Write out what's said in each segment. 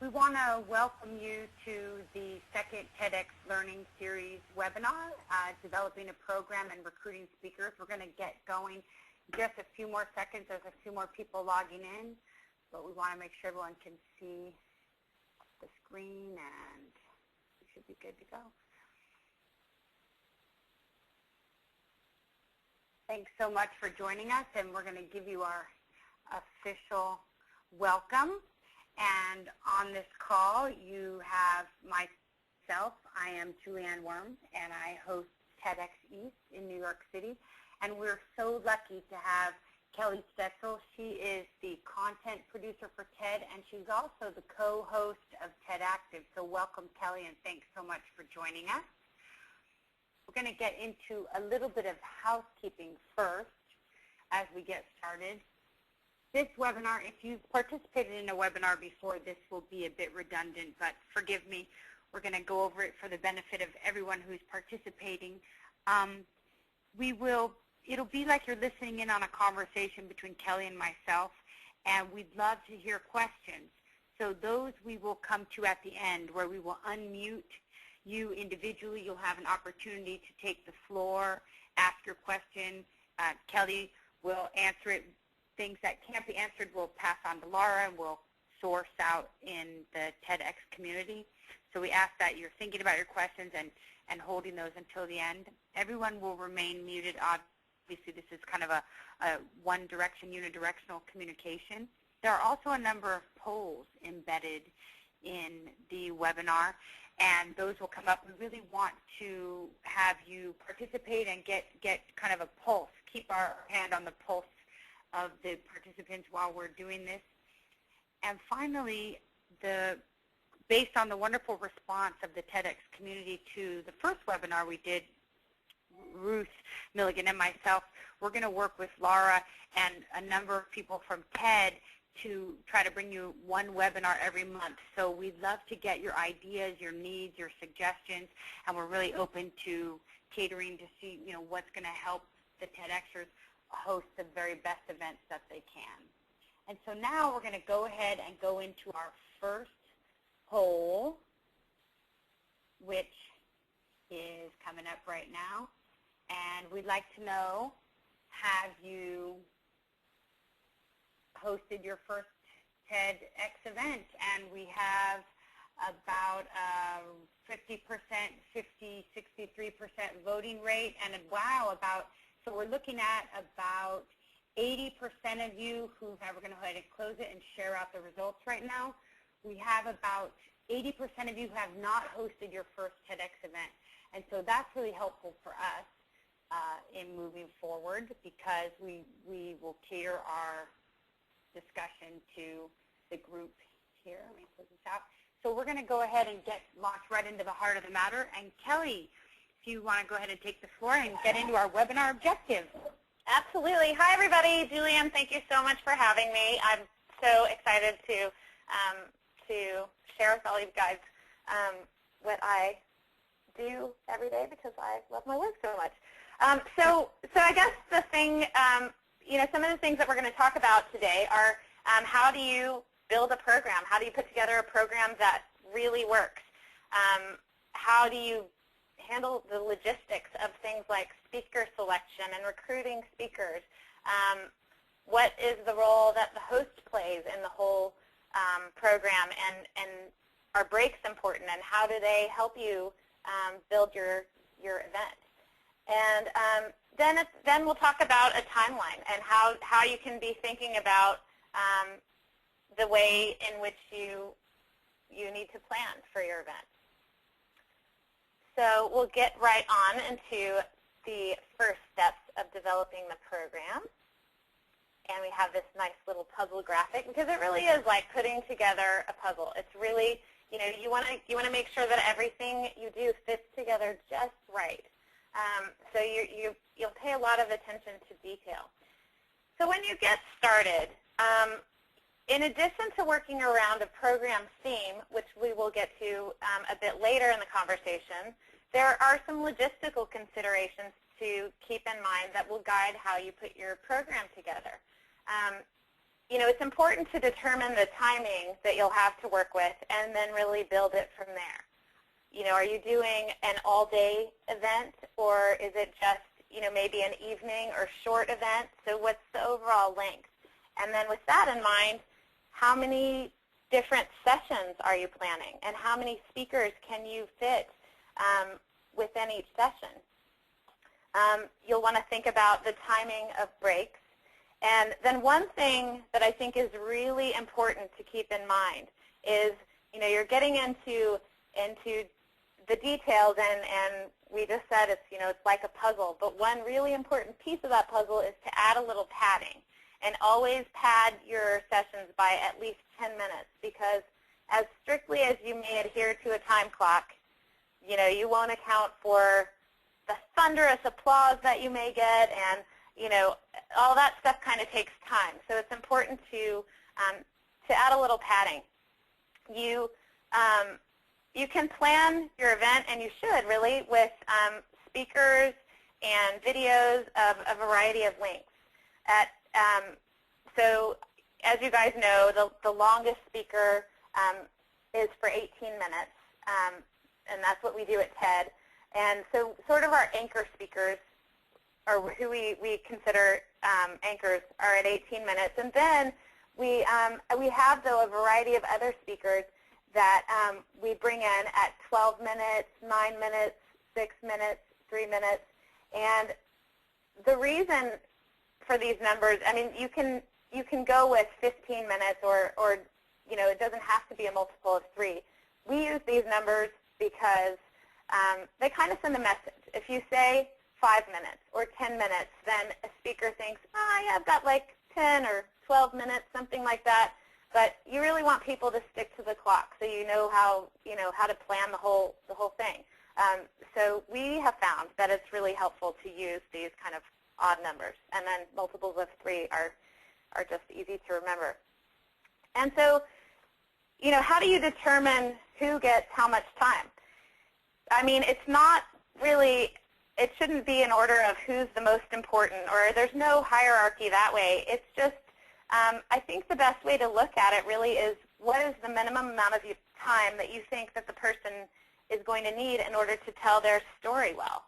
We want to welcome you to the second TEDx Learning Series webinar, Developing a Program and Recruiting Speakers. We're going to get going just a few more seconds. There's a few more people logging in, but we want to make sure everyone can see the screen, and we should be good to go. Thanks so much for joining us, and we're going to give you our official welcome. And on this call, you have myself. I am Julianne Worm, and I host TEDx East in New York City. And we're so lucky to have Kelly Stetzel. She is the content producer for TED, and she's also the co-host of TED Active. So welcome, Kelly, and thanks so much for joining us. We're going to get into a little bit of housekeeping first as we get started. This webinar, if you've participated in a webinar before, this will be a bit redundant, but forgive me. We're going to go over it for the benefit of everyone who's participating. It'll be like you're listening in on a conversation between Kelly and myself, and we'd love to hear questions. So those we will come to at the end, where we will unmute you individually. You'll have an opportunity to take the floor, ask your question. Kelly will answer it. Things that can't be answered we'll pass on to Laura, and we'll source out in the TEDx community. So we ask that you're thinking about your questions and holding those until the end. Everyone will remain muted. Obviously, this is kind of a one-direction, unidirectional communication. There are also a number of polls embedded in the webinar, and those will come up. We really want to have you participate and get kind of a pulse, keep our hand on the pulse of the participants while we're doing this. And finally, based on the wonderful response of the TEDx community to the first webinar we did, Ruth Milligan and myself, we're going to work with Laura and a number of people from TED to try to bring you one webinar every month. So we'd love to get your ideas, your needs, your suggestions, and we're really open to catering to see what's going to help the TEDxers host the very best events that they can. And so now we're going to go ahead and go into our first poll, which is coming up right now. And we'd like to know, have you hosted your first TEDx event? And we have about 50%, 50, 63% voting rate, and wow, so we're looking at about 80% of you who we're going to go ahead and close it and share out the results right now. We have about 80% of you who have not hosted your first TEDx event. And so that's really helpful for us in moving forward, because we will cater our discussion to the group here. Let me close this out. So we're going to go ahead and get launched right into the heart of the matter. And Kelly, if you want to go ahead and take the floor and get into our webinar objectives. Absolutely. Hi, everybody. Julianne, thank you so much for having me. I'm so excited to share with all you guys what I do every day, because I love my work so much. So I guess the thing, some of the things that we're going to talk about today are how do you build a program? How do you put together a program that really works? How do you handle the logistics of things like speaker selection and recruiting speakers? What is the role that the host plays in the whole program, and are breaks important, and how do they help you build your event? And then we'll talk about a timeline and how you can be thinking about the way in which you need to plan for your event. So we'll get right on into the first steps of developing the program. And we have this nice little puzzle graphic, because it really is like putting together a puzzle. It's really, you want to make sure that everything you do fits together just right. So you'll pay a lot of attention to detail. So when you get started, in addition to working around a program theme, which we will get to a bit later in the conversation, there are some logistical considerations to keep in mind that will guide how you put your program together. it's important to determine the timing that you'll have to work with and then really build it from there. Are you doing an all-day event, or is it just, maybe an evening or short event? So what's the overall length? And then with that in mind, how many different sessions are you planning, and how many speakers can you fit within each session? You'll want to think about the timing of breaks. And then one thing that I think is really important to keep in mind is, you're getting into the details, and we just said it's like a puzzle. But one really important piece of that puzzle is to add a little padding, and always pad your sessions by at least 10 minutes, because as strictly as you may adhere to a time clock, you won't account for the thunderous applause that you may get, and all that stuff kind of takes time. So it's important to add a little padding. You can plan your event, and you should really, with speakers and videos of a variety of lengths. So as you guys know, the longest speaker is for 18 minutes, and that's what we do at TED. And so sort of our anchor speakers, or who we consider anchors, are at 18 minutes. And then we have, though, a variety of other speakers that we bring in at 12 minutes, 9 minutes, 6 minutes, 3 minutes. And the reason for these numbers, you can go with 15 minutes, or it doesn't have to be a multiple of 3. We use these numbers because they kind of send a message. If you say 5 minutes or 10 minutes, then a speaker thinks, yeah, I've got like 10 or 12 minutes, something like that. But you really want people to stick to the clock, so you know how to plan the whole thing. So we have found that it's really helpful to use these kind of odd numbers, and then multiples of 3 are just easy to remember. And so, how do you determine who gets how much time? It's not really, it shouldn't be in order of who's the most important, or there's no hierarchy that way. It's just, I think the best way to look at it really is, what is the minimum amount of time that you think that the person is going to need in order to tell their story well?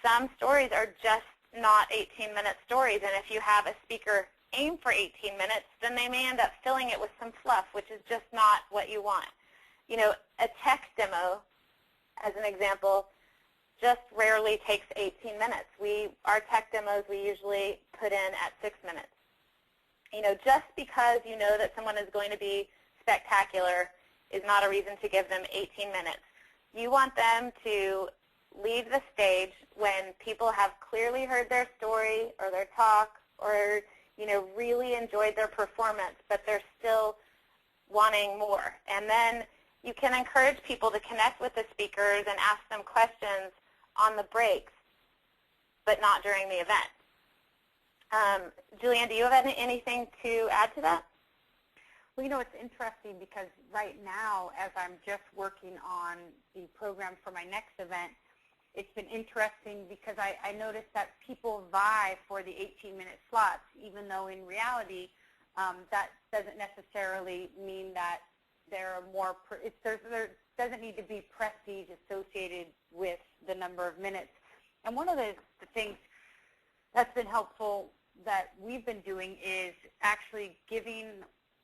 Some stories are just not 18-minute stories, and if you have a speaker aim for 18 minutes, then they may end up filling it with some fluff, which is just not what you want. A tech demo, as an example, just rarely takes 18 minutes. Our tech demos we usually put in at 6 minutes. Just because you know that someone is going to be spectacular is not a reason to give them 18 minutes. You want them to leave the stage when people have clearly heard their story or their talk, or really enjoyed their performance, but they're still wanting more. And then you can encourage people to connect with the speakers and ask them questions on the breaks, but not during the event. Julianne, do you have anything to add to that? Well, it's interesting because right now, as I'm just working on the program for my next event, it's been interesting because I noticed that people vie for the 18-minute slots, even though in reality that doesn't necessarily mean that there are more, there doesn't need to be prestige associated with the number of minutes. And one of the things that's been helpful that we've been doing is actually giving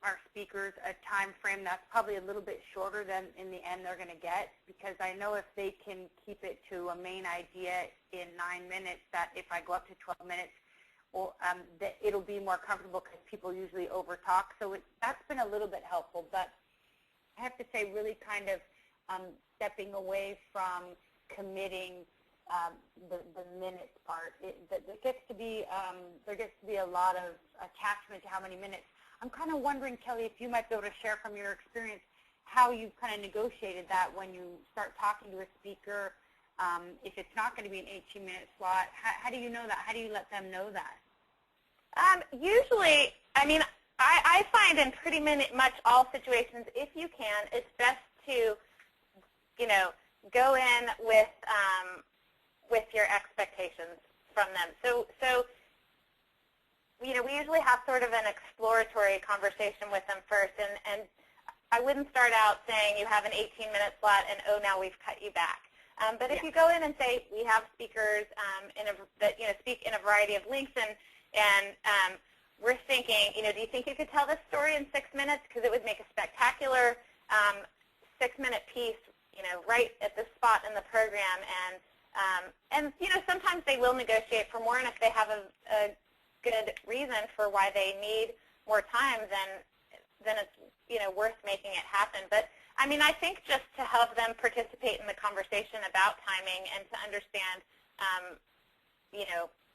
our speakers a time frame that's probably a little bit shorter than in the end they're going to get, because I know if they can keep it to a main idea in 9 minutes, that if I go up to 12 minutes, that it'll be more comfortable, because people usually overtalk. So that's been a little bit helpful. But I have to say, really kind of stepping away from committing the minutes part. There gets to be a lot of attachment to how many minutes. I'm kind of wondering, Kelly, if you might be able to share from your experience how you kind of negotiated that when you start talking to a speaker. If it's not going to be an 18-minute slot, how do you know that? How do you let them know that? Usually, I find in pretty much all situations, if you can, it's best to, go in with your expectations from them. So we usually have sort of an exploratory conversation with them first, and I wouldn't start out saying you have an 18-minute slot and, oh, now we've cut you back. But if you go in and say we have speakers that speak in a variety of lengths, and we're thinking, do you think you could tell this story in 6 minutes? Because it would make a spectacular 6-minute piece, right at the spot in the program. And sometimes they will negotiate for more, and if they have a good reason for why they need more time, then it's worth making it happen. But I mean, I think just to have them participate in the conversation about timing and to understand,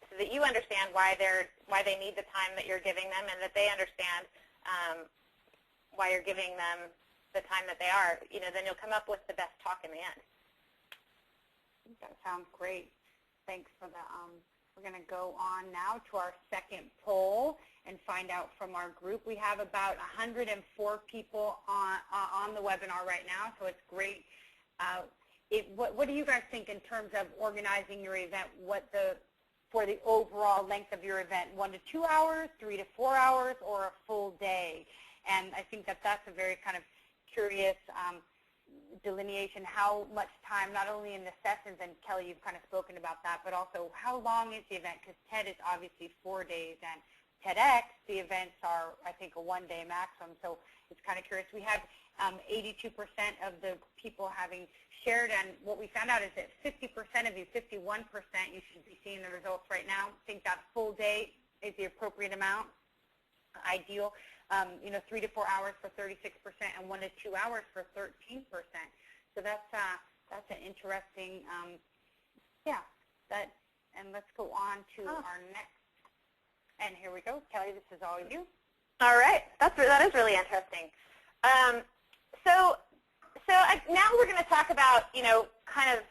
so that you understand why they need the time that you're giving them, and that they understand why you're giving them the time that they are, then you'll come up with the best talk in the end. That sounds great. Thanks for the. We're going to go on now to our second poll and find out from our group. We have about 104 people on the webinar right now, so it's great. What do you guys think in terms of organizing your event? For the overall length of your event, 1 to 2 hours, 3 to 4 hours, or a full day? And I think that's a very kind of curious delineation, how much time, not only in the sessions, and Kelly, you've kind of spoken about that, but also how long is the event? Because TED is obviously 4 days, and TEDx, the events are, I think, a 1-day maximum. So it's kind of curious. We have 82% of the people having shared, and what we found out is that 50% of you, 51%, you should be seeing the results right now, think that full day is the appropriate amount, ideal. 3 to 4 hours for 36%, and 1 to 2 hours for 13%. So that's an interesting, and let's go on to our next. And here we go, Kelly. This is all you. All right, that is really interesting. So now we're going to talk about kind of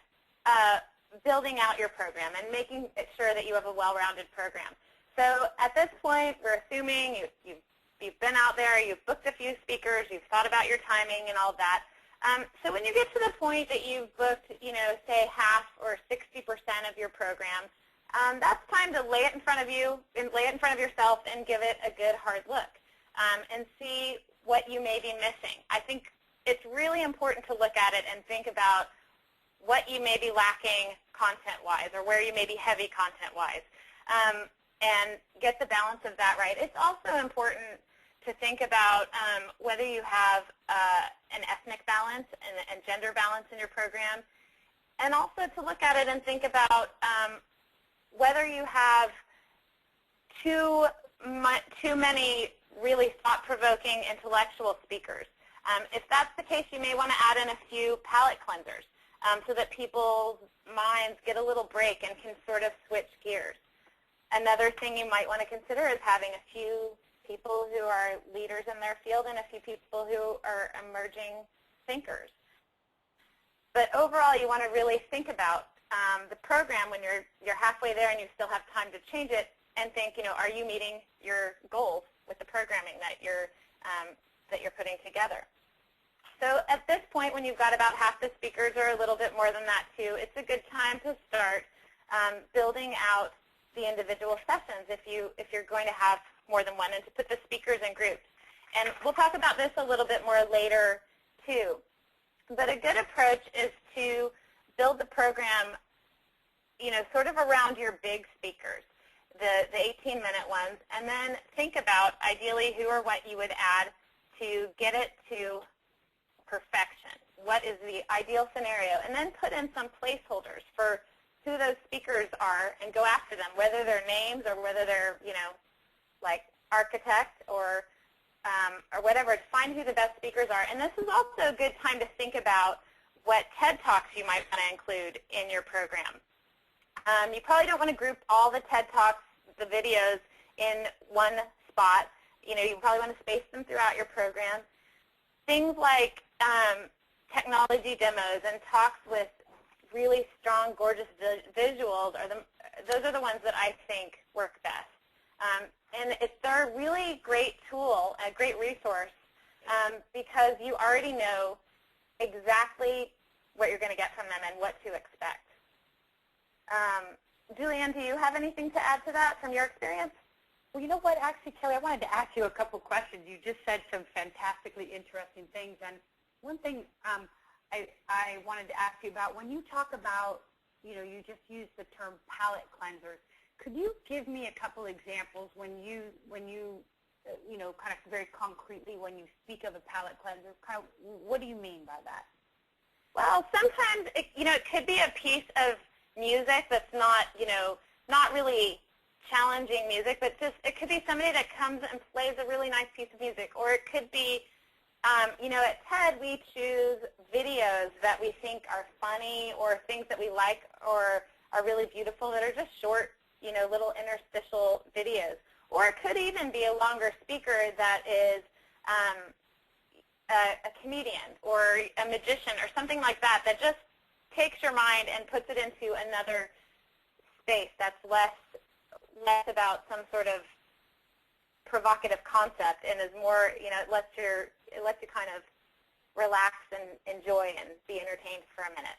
building out your program and making sure that you have a well-rounded program. So at this point, we're assuming you've been out there, you've booked a few speakers, you've thought about your timing and all that. So when you get to the point that you've booked, say half or 60% of your program, that's time to lay it in front of you and lay it in front of yourself and give it a good hard look and see what you may be missing. I think it's really important to look at it and think about what you may be lacking content-wise or where you may be heavy content-wise, and get the balance of that right. It's also important to think about whether you have an ethnic balance and gender balance in your program, and also to look at it and think about whether you have too many really thought-provoking intellectual speakers. If that's the case, you may want to add in a few palate cleansers so that people's minds get a little break and can sort of switch gears. Another thing you might want to consider is having a few people who are leaders in their field and a few people who are emerging thinkers. But overall, you want to really think about the program when you're halfway there and you still have time to change it, and think, are you meeting your goals with the programming that you're putting together? So at this point, when you've got about half the speakers or a little bit more than that too, it's a good time to start building out the individual sessions if you're going to have more than one, and to put the speakers in groups. And we'll talk about this a little bit more later too. But a good approach is to build the program, sort of around your big speakers, the 18-minute ones, and then think about ideally who or what you would add to get it to perfection. What is the ideal scenario? And then put in some placeholders for who those speakers are and go after them, whether they're names or whether they're, like architect or whatever. Find who the best speakers are. And this is also a good time to think about what TED Talks you might want to include in your program. You probably don't want to group all the TED Talks, the videos, in one spot. You probably want to space them throughout your program. Things like technology demos and talks with really strong, gorgeous visuals those are the ones that I think work best. And they're a really great tool, a great resource, because you already know exactly what you're going to get from them and what to expect. Julianne, do you have anything to add to that from your experience? Well, you know what, actually, Kelly, I wanted to ask you a couple questions. You just said some fantastically interesting things, and one thing I wanted to ask you about, when you talk about, you just used the term palate cleansers. Could you give me a couple examples when you kind of very concretely, when you speak of a palate cleanser, kind of what do you mean by that? Well, sometimes it could be a piece of music that's not not really challenging music, but just it could be somebody that comes and plays a really nice piece of music, or it could be at TED we choose videos that we think are funny or things that we like or are really beautiful that are just short, little interstitial videos. Or it could even be a longer speaker that is a comedian or a magician or something like that that just takes your mind and puts it into another space that's less about some sort of provocative concept and is more, it lets you kind of relax and enjoy and be entertained for a minute.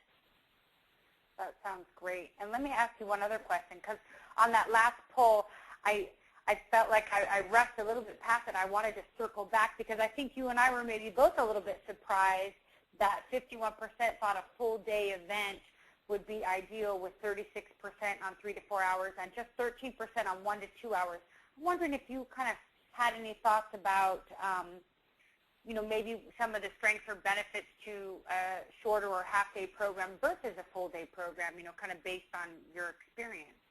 That sounds great. And let me ask you one other question, because on that last poll, I felt like I rushed a little bit past it. I wanted to circle back because I think you and I were maybe both a little bit surprised that 51% thought a full-day event would be ideal, with 36% on 3 to 4 hours and just 13% on 1 to 2 hours. I'm wondering if you kind of had any thoughts about, maybe some of the strengths or benefits to a shorter or half-day program versus a full-day program, kind of based on your experience.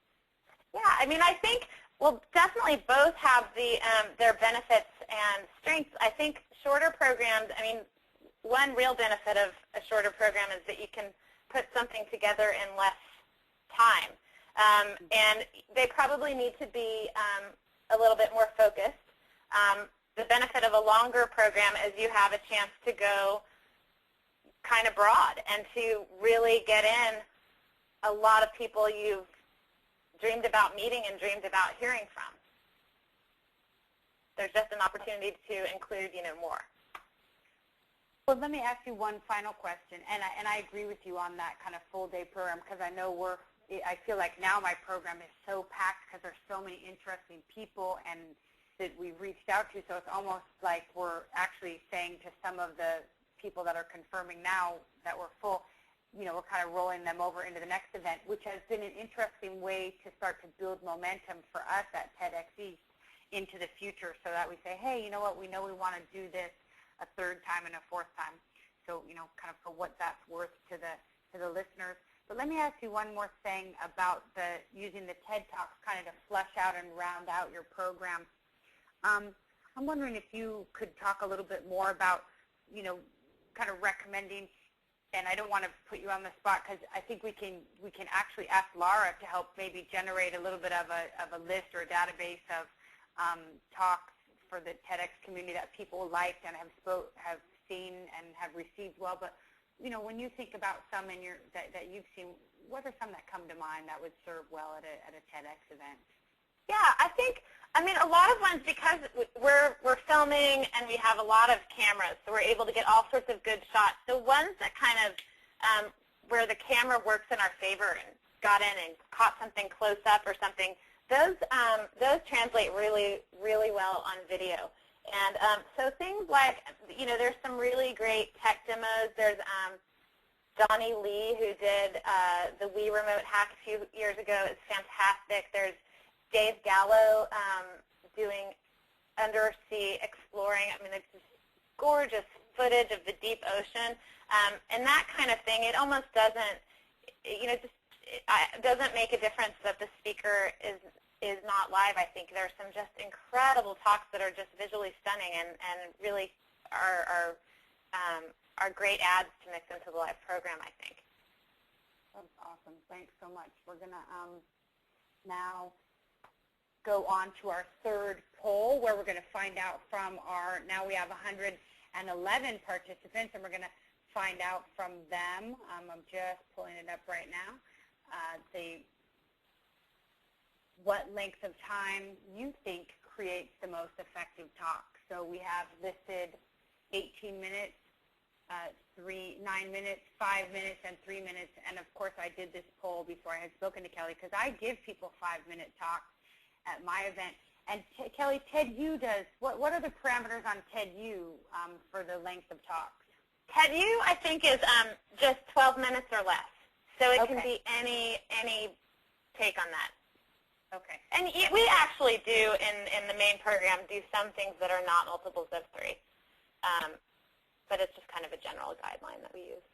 Yeah, I think, definitely both have their benefits and strengths. I think shorter programs, one real benefit of a shorter program is that you can put something together in less time. And they probably need to be a little bit more focused. The benefit of a longer program is you have a chance to go kind of broad and to really get in a lot of people you've dreamed about meeting and dreamed about hearing from. There's just an opportunity to include, more. Well, let me ask you one final question, and I agree with you on that kind of full-day program, because I know I feel like now my program is so packed because there's so many interesting people and that we've reached out to, so it's almost like we're actually saying to some of the people that are confirming now that we're full, we're kind of rolling them over into the next event, which has been an interesting way to start to build momentum for us at TEDx East into the future, so that we say, hey, you know what, we know we want to do this a third time and a fourth time, so kind of for what that's worth to the listeners. But let me ask you one more thing about using the TED Talks kind of to flesh out and round out your program. I'm wondering if you could talk a little bit more about, kind of recommending, and I don't want to put you on the spot because I think we can actually ask Laura to help maybe generate a little bit of a list or a database of talks for the TEDx community that people liked and have seen and have received well. But when you think about some that you've seen, what are some that come to mind that would serve well at a TEDx event? Yeah, I think, a lot of ones, because we're filming and we have a lot of cameras, so we're able to get all sorts of good shots. The ones that kind of, where the camera works in our favor and got in and caught something close up or something, those translate really, really well on video. And so things like, there's some really great tech demos. There's Donnie Lee, who did the Wii Remote Hack a few years ago. It's fantastic. There's Dave Gallo doing undersea exploring. It's just gorgeous footage of the deep ocean. And that kind of thing, it almost doesn't, it doesn't make a difference that the speaker is not live. I think there's some just incredible talks that are just visually stunning and really are great ads to mix into the live program, I think. That's awesome. Thanks so much. We're going to now go on to our third poll, where we're going to find out from now we have 111 participants, and we're going to find out from them. I'm just pulling it up right now. What length of time you think creates the most effective talk. So we have listed 18 minutes, 9 minutes, 5 minutes, and 3 minutes. And of course, I did this poll before I had spoken to Kelly, because I give people 5-minute talks at my event. And Kelly, TEDU does, what are the parameters on TEDU for the length of talks? TEDU, I think, is just 12 minutes or less. So it can Okay. be any take on that. Okay. And we actually do, in the main program, do some things that are not multiples of 3. But it's just kind of a general guideline that we use.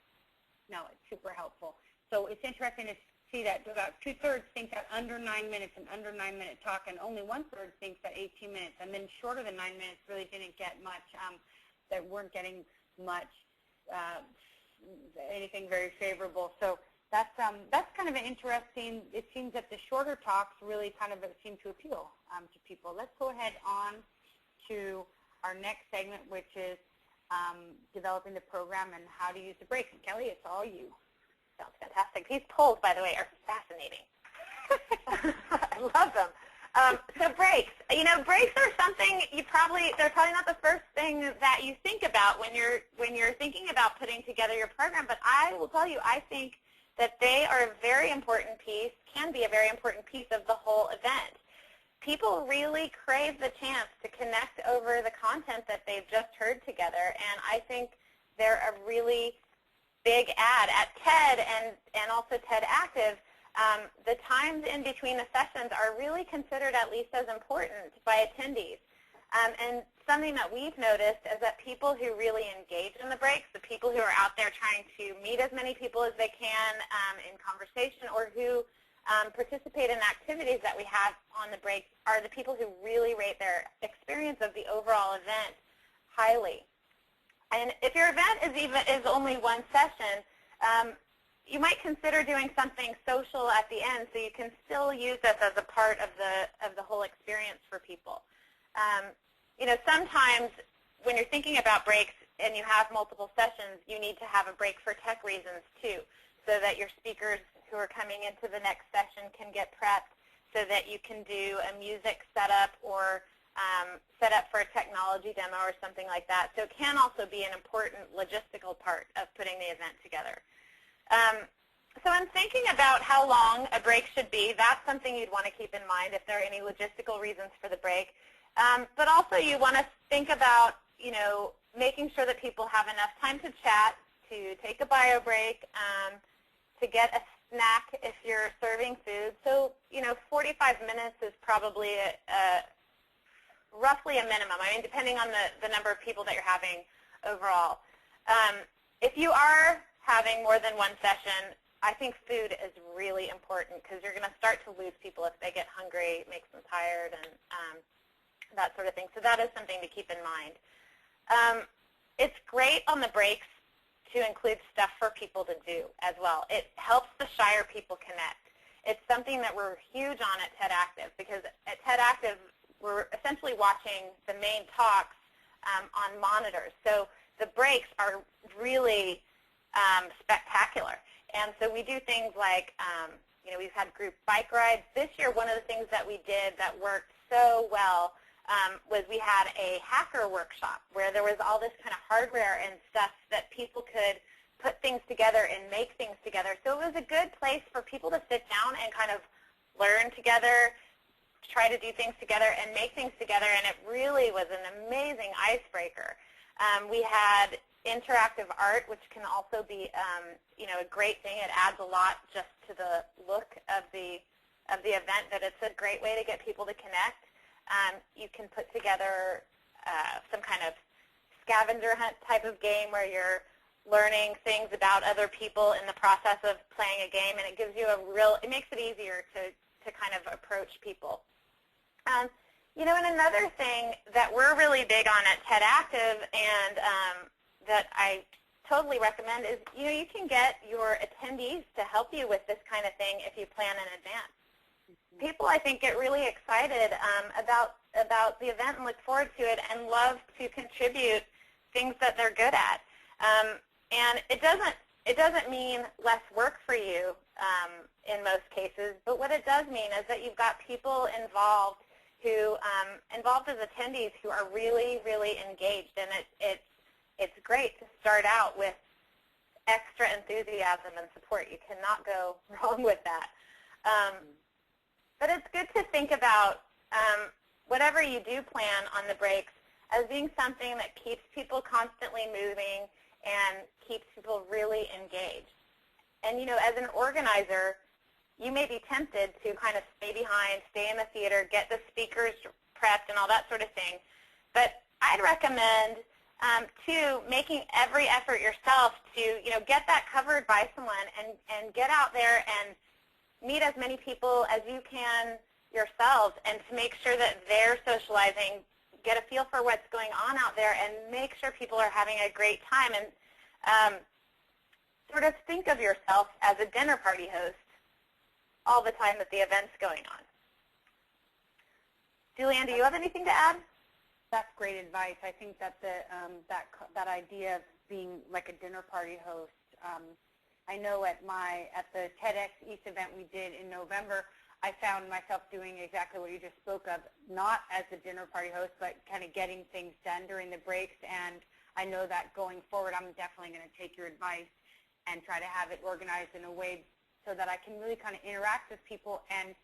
No, it's super helpful. So it's interesting to see that about 2/3 think that under 9 minutes, an under 9-minute talk, and only 1/3 thinks that 18 minutes, and then shorter than 9 minutes really didn't get much, that weren't getting much, anything very favorable. So that's kind of an interesting. It seems that the shorter talks really kind of seem to appeal to people. Let's go ahead on to our next segment, which is developing the program and how to use the breaks. And Kelly, it's all you. Sounds fantastic. These polls, by the way, are fascinating. I love them. So breaks. You know, breaks are something they're probably not the first thing that you think about when you're thinking about putting together your program. But I will tell you, I think that they are a very important piece, can be a very important piece of the whole event. People really crave the chance to connect over the content that they've just heard together, and I think they're a really big add. At TED and also TED Active, the times in between the sessions are really considered at least as important by attendees. And something that we've noticed is that people who really engage in the breaks, the people who are out there trying to meet as many people as they can in conversation, or who participate in activities that we have on the breaks, are the people who really rate their experience of the overall event highly. And if your event is only one session, you might consider doing something social at the end, so you can still use this as a part of the whole experience for people. You know, sometimes when you're thinking about breaks and you have multiple sessions, you need to have a break for tech reasons too, so that your speakers who are coming into the next session can get prepped, so that you can do a music setup or set up for a technology demo or something like that. So it can also be an important logistical part of putting the event together. So in thinking about how long a break should be, that's something you'd want to keep in mind if there are any logistical reasons for the break. But also you want to think about, you know, making sure that people have enough time to chat, to take a bio break, to get a snack if you're serving food. So, you know, 45 minutes is probably roughly a minimum. I mean, depending on the number of people that you're having overall. If you are having more than one session, I think food is really important, because you're going to start to lose people if they get hungry, it makes them tired, and that sort of thing. So that is something to keep in mind. It's great on the breaks to include stuff for people to do as well. It helps the shyer people connect. It's something that we're huge on at TED Active, because at TED Active, we're essentially watching the main talks on monitors. So the breaks are really spectacular. And so we do things like, you know, we've had group bike rides. This year, one of the things that we did that worked so well was we had a hacker workshop where there was all this kind of hardware and stuff that people could put things together and make things together. So it was a good place for people to sit down and kind of learn together, try to do things together and make things together, and it really was an amazing icebreaker. We had interactive art, which can also be, you know, a great thing. It adds a lot just to the look of the event, but it's a great way to get people to connect. You can put together some kind of scavenger hunt type of game where you're learning things about other people in the process of playing a game, and it gives you it makes it easier to kind of approach people. You know, and another thing that we're really big on at TED Active, and that I totally recommend, is, you know, you can get your attendees to help you with this kind of thing if you plan in advance. People, I think, get really excited about the event and look forward to it and love to contribute things that they're good at. And it doesn't mean less work for you in most cases, but what it does mean is that you've got people involved as attendees who are really, really engaged, and it's great to start out with extra enthusiasm and support. You cannot go wrong with that. But it's good to think about whatever you do plan on the breaks as being something that keeps people constantly moving and keeps people really engaged. And, as an organizer, you may be tempted to kind of stay behind, stay in the theater, get the speakers prepped and all that sort of thing. But I'd recommend, too, making every effort yourself to, get that covered by someone and get out there and meet as many people as you can yourselves, and to make sure that they're socializing, get a feel for what's going on out there, and make sure people are having a great time. And sort of think of yourself as a dinner party host all the time that the event's going on. Julianne, do you have anything to add? That's great advice. I think that that idea of being like a dinner party host, I know at the TEDx East event we did in November, I found myself doing exactly what you just spoke of, not as a dinner party host, but kind of getting things done during the breaks. And I know that going forward, I'm definitely going to take your advice and try to have it organized in a way so that I can really kind of interact with people. And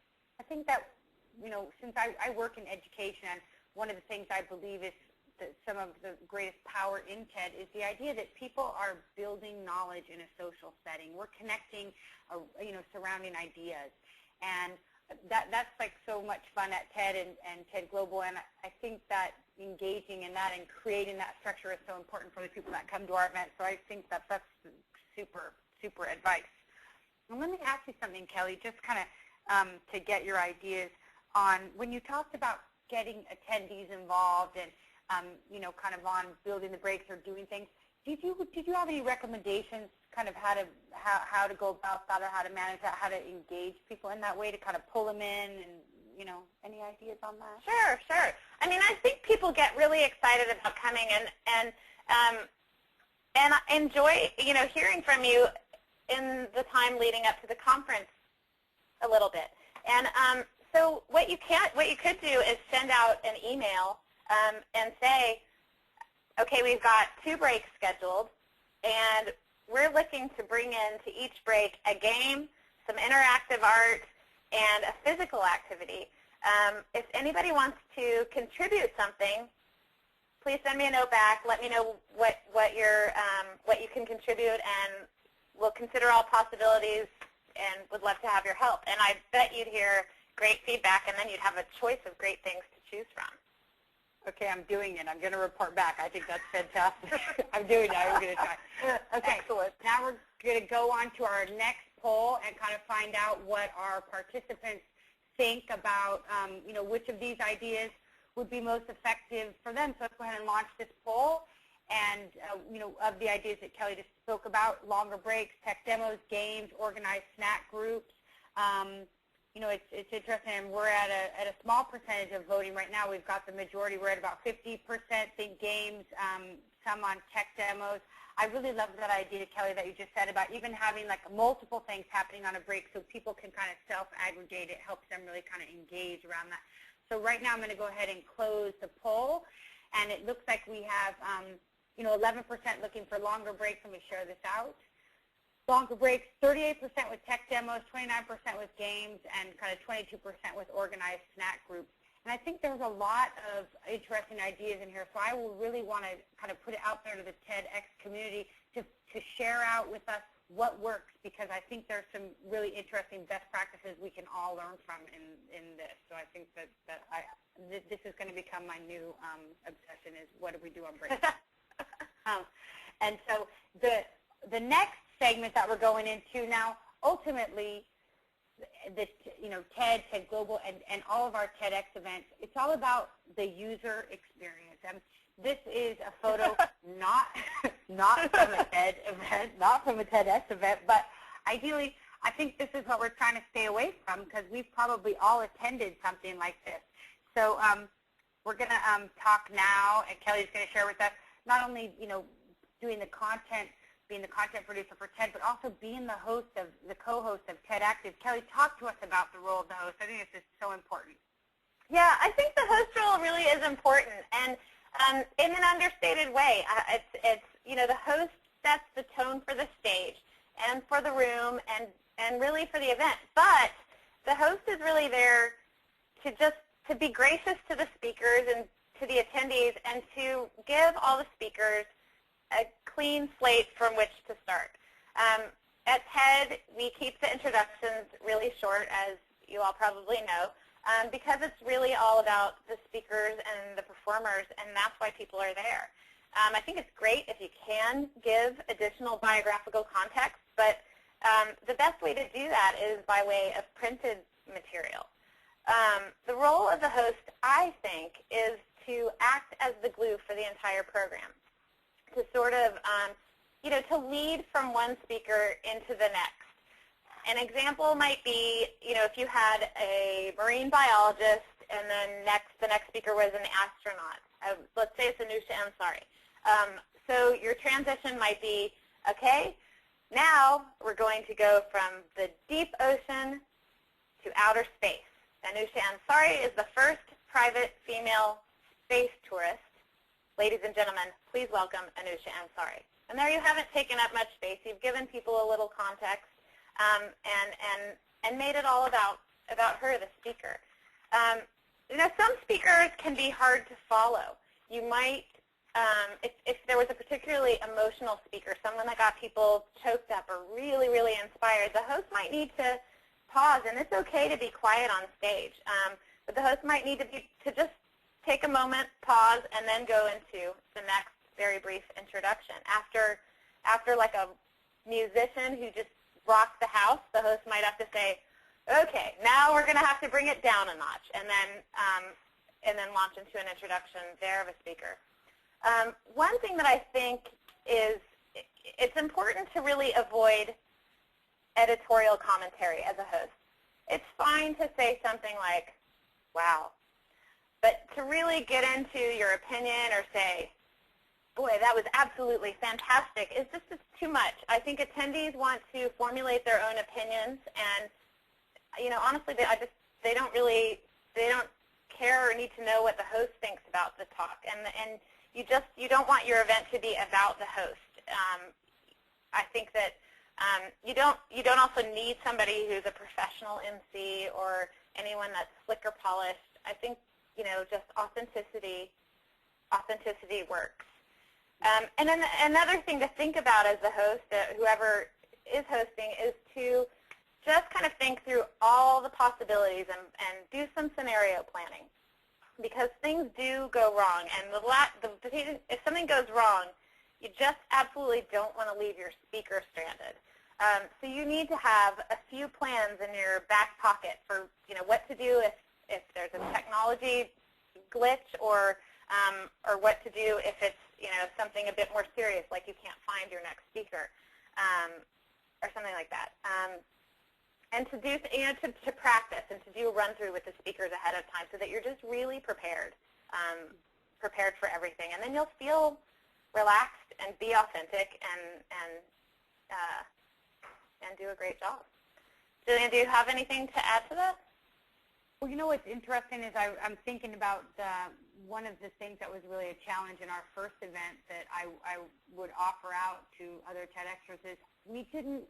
I think that, since I work in education, and one of the things I believe is that some of the greatest power in TED is the idea that people are building knowledge in a social setting. We're connecting, surrounding ideas. And that's like so much fun at TED and TED Global. And I think that engaging in that and creating that structure is so important for the people that come to our event. So I think that that's super, super advice. And let me ask you something, Kelly, just kind of to get your ideas on when you talked about getting attendees involved and kind of on building the breaks or doing things. Did you have any recommendations, kind of how to go about that, or how to manage that, how to engage people in that way to kind of pull them in, and any ideas on that? Sure. I mean, I think people get really excited about coming and enjoy hearing from you in the time leading up to the conference a little bit. And so what you could do is send out an email and say, okay, we've got 2 breaks scheduled, and we're looking to bring into each break a game, some interactive art, and a physical activity. If anybody wants to contribute something, please send me a note back. Let me know what you can contribute, and we'll consider all possibilities and would love to have your help. And I bet you'd hear great feedback, and then you'd have a choice of great things to choose from. Okay, I'm doing it. I'm going to report back. I think that's fantastic. I'm doing it. I'm going to try. Okay, excellent. Now we're going to go on to our next poll and kind of find out what our participants think about, which of these ideas would be most effective for them. So let's go ahead and launch this poll. And, of the ideas that Kelly just spoke about, longer breaks, tech demos, games, organized snack groups. It's interesting, and we're at a small percentage of voting right now. We've got the majority. We're at about 50% think games, some on tech demos. I really love that idea, Kelly, that you just said about even having like multiple things happening on a break so people can kind of self-aggregate. It helps them really kind of engage around that. So right now I'm going to go ahead and close the poll, and it looks like we have 11% looking for longer breaks. Let me share this out. Longer breaks, 38% with tech demos, 29% with games, and kind of 22% with organized snack groups. And I think there's a lot of interesting ideas in here, so I will really want to kind of put it out there to the TEDx community to share out with us what works, because I think there's some really interesting best practices we can all learn from in this. So I think that this is going to become my new obsession, is what do we do on breaks. And so the next segment that we're going into now, ultimately, TED Global, and all of our TEDx events, it's all about the user experience. And this is a photo not from a TED event, not from a TEDx event, but ideally, I think this is what we're trying to stay away from, because we've probably all attended something like this. So we're going to talk now, and Kelly's going to share with us not only doing the content, being the content producer for TED, but also being the co-host of TED Active. Kelly, talk to us about the role of the host. I think this is so important. Yeah, I think the host role really is important, and in an understated way. It's the host sets the tone for the stage and for the room and really for the event. But the host is really there to just to be gracious to the speakers and to the attendees, and to give all the speakers a clean slate from which to start. At TED, we keep the introductions really short, as you all probably know, because it's really all about the speakers and the performers, and that's why people are there. I think it's great if you can give additional biographical context, but the best way to do that is by way of printed material. The role of the host, I think, is to act as the glue for the entire program, to sort of, to lead from one speaker into the next. An example might be, if you had a marine biologist and then the next speaker was an astronaut. Let's say it's Anusha Ansari. So your transition might be, okay, now we're going to go from the deep ocean to outer space. Anusha Ansari is the first private female space tourist. Ladies and gentlemen, please welcome Anusha Ansari. And there you haven't taken up much space. You've given people a little context and made it all about her, the speaker. Some speakers can be hard to follow. You might, if there was a particularly emotional speaker, someone that got people choked up or really, really inspired, the host might need to pause, and it's okay to be quiet on stage. But the host might need to just take a moment, pause, and then go into the next very brief introduction. After like a musician who just rocked the house, the host might have to say, okay, now we're going to have to bring it down a notch, and then launch into an introduction there of a speaker. One thing that I think is it's important to really avoid editorial commentary as a host. It's fine to say something like, wow, but to really get into your opinion or say, boy, that was absolutely fantastic, is just too much. I think attendees want to formulate their own opinions, and honestly, they don't care or need to know what the host thinks about the talk, and you don't want your event to be about the host. I think that you don't also need somebody who's a professional MC or anyone that's slick or polished. I think just authenticity works. And then another thing to think about as the host, whoever is hosting, is to just kind of think through all the possibilities and do some scenario planning, because things do go wrong. And if something goes wrong, you just absolutely don't want to leave your speaker stranded. So you need to have a few plans in your back pocket for what to do if there's a technology glitch, or what to do if it's something a bit more serious, like you can't find your next speaker, or something like that. And to do to practice and to do a run through with the speakers ahead of time, so that you're just really prepared for everything, and then you'll feel relaxed and be authentic and do a great job. Jillian, do you have anything to add to that? Well, what's interesting is I'm thinking about one of the things that was really a challenge in our first event that I would offer out to other TEDxers is we didn't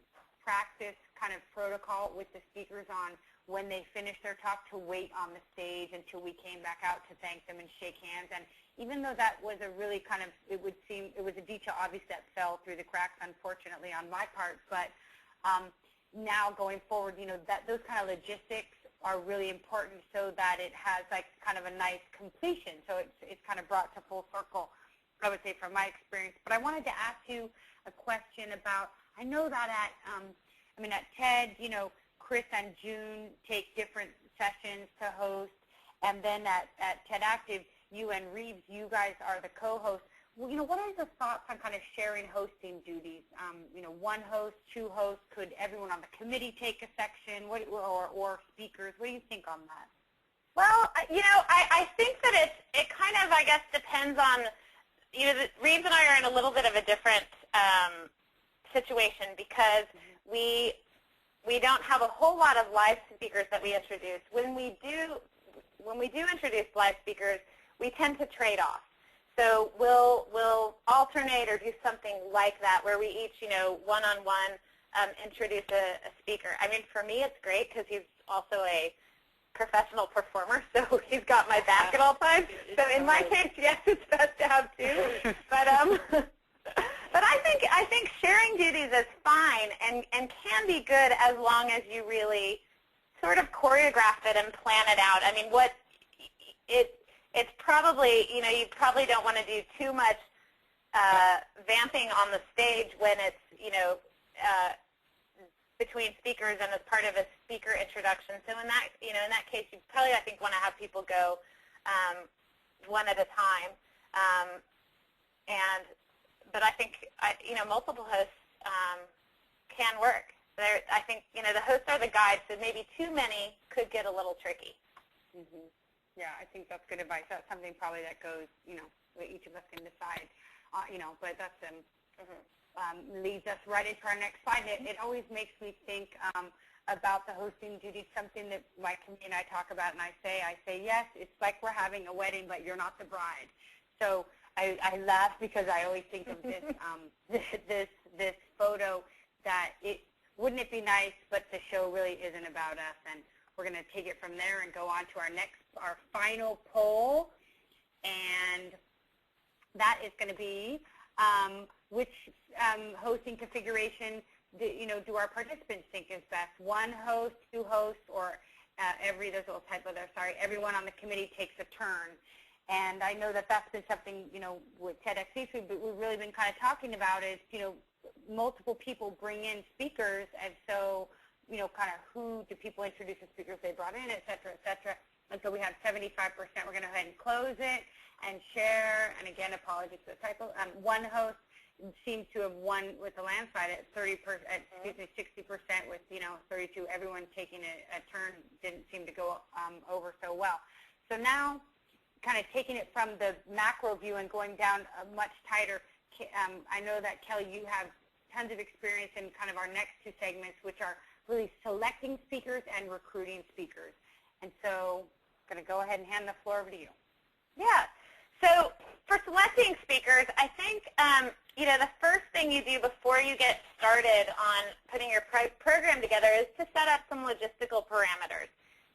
practice kind of protocol with the speakers on when they finished their talk to wait on the stage until we came back out to thank them and shake hands. And even though that was a really kind of, it was a detail obviously that fell through the cracks, unfortunately, on my part, but now going forward, those kind of logistics are really important, so that it has like kind of a nice completion. So it's kind of brought to full circle, I would say, from my experience. But I wanted to ask you a question about, I know that at TED, Chris and June take different sessions to host, and then at TED Active, you and Reeves, you guys are the co-hosts. Well, what are your thoughts on kind of sharing hosting duties? One host, two hosts, could everyone on the committee take a section, or speakers? What do you think on that? Well, I think that it kind of, I guess, depends on, Reeves and I are in a little bit of a different situation, because we don't have a whole lot of live speakers that we introduce. When we do introduce live speakers, we tend to trade off. So we'll alternate or do something like that, where we each, one-on-one introduce a speaker. I mean, for me, it's great because he's also a professional performer, so he's got my back at all times. So in my case, yes, it's best to have two. But I think sharing duties is fine and can be good as long as you really sort of choreograph it and plan it out. I mean, it's probably, you probably don't want to do too much vamping on the stage when it's, between speakers and as part of a speaker introduction. So in that, in that case, you probably, I think, want to have people go one at a time. But I think, multiple hosts can work. I think, the hosts are the guides, so maybe too many could get a little tricky. Mm-hmm. Yeah, I think that's good advice. That's something probably that goes, each of us can decide, but that's leads us right into our next slide. It always makes me think about the hosting duties, something that my community and I talk about, and I say, yes, it's like we're having a wedding, but you're not the bride. So I laugh because I always think of this, this photo that wouldn't it be nice, but the show really isn't about us, and we're going to take it from there and go on to our final poll, and that is going to be which hosting configuration do our participants think is best? One host, two hosts, or there's a little typo there, sorry, everyone on the committee takes a turn. And I know that that's been something, with TEDx C-Suite, but we've really been kind of talking about is, multiple people bring in speakers, and so, kind of who do people introduce the speakers they brought in, et cetera, et cetera. And so we have 75%. We're going to go ahead and close it and share. And again, apologies for the typo. One host seems to have won with the landslide at 60% with 32. Everyone taking a turn didn't seem to go over so well. So now, kind of taking it from the macro view and going down much tighter. I know that Kelly, you have tons of experience in kind of our next two segments, which are really selecting speakers and recruiting speakers. And so I'm going to go ahead and hand the floor over to you. Yeah. So for selecting speakers, I think, the first thing you do before you get started on putting your program together is to set up some logistical parameters,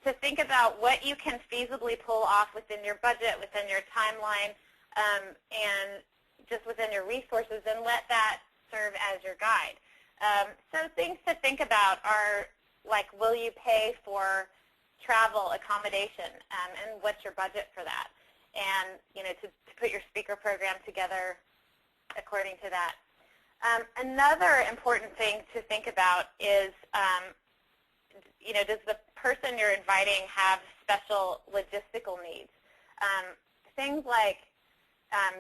to think about what you can feasibly pull off within your budget, within your timeline, and just within your resources, and let that serve as your guide. So things to think about are like, will you pay for travel, accommodation, and what's your budget for that? And, to put your speaker program together according to that. Another important thing to think about is, does the person you're inviting have special logistical needs? Things like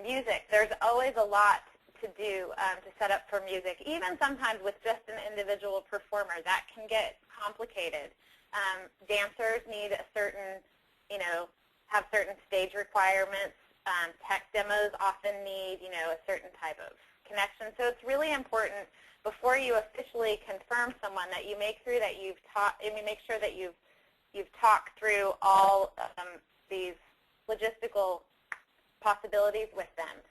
music, there's always a lot to do to set up for music. Even sometimes with just an individual performer, that can get complicated. Dancers need a certain, have certain stage requirements. Tech demos often need, a certain type of connection. So it's really important before you officially confirm someone that you make sure that you've talked through all these logistical possibilities with them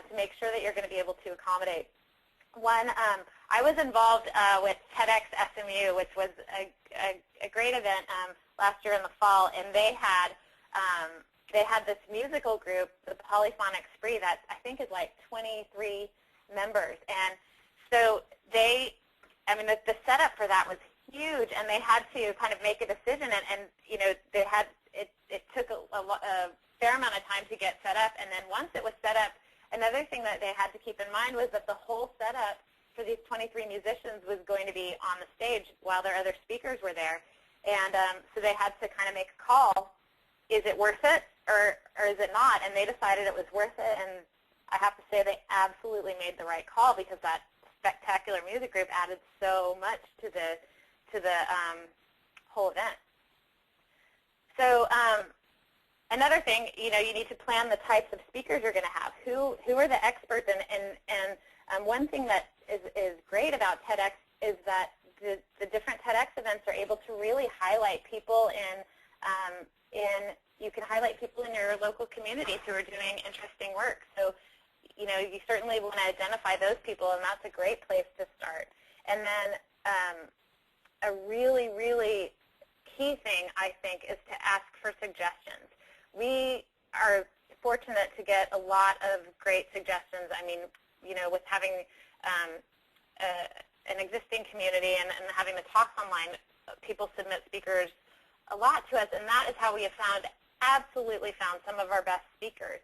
to make sure that you're going to be able to accommodate. I was involved with TEDx SMU, which was a great event last year in the fall, and they had this musical group, the Polyphonic Spree, that I think is like 23 members. And so the setup for that was huge, and they had to kind of make a decision, and it took a fair amount of time to get set up. And then once it was set up, another thing that they had to keep in mind was that the whole setup for these 23 musicians was going to be on the stage while their other speakers were there. And so they had to kind of make a call. Is it worth it or is it not? And they decided it was worth it, and I have to say they absolutely made the right call, because that spectacular music group added so much to the whole event. So another thing, you need to plan the types of speakers you're going to have. Who are the experts? And one thing that is great about TEDx is that the different TEDx events are able to really highlight people you can highlight people in your local communities who are doing interesting work. So, you certainly want to identify those people, and that's a great place to start. And then a really, really key thing, I think, is to ask for suggestions. We are fortunate to get a lot of great suggestions. I mean, with having an existing community and having the talks online, people submit speakers a lot to us, and that is how we have absolutely found some of our best speakers.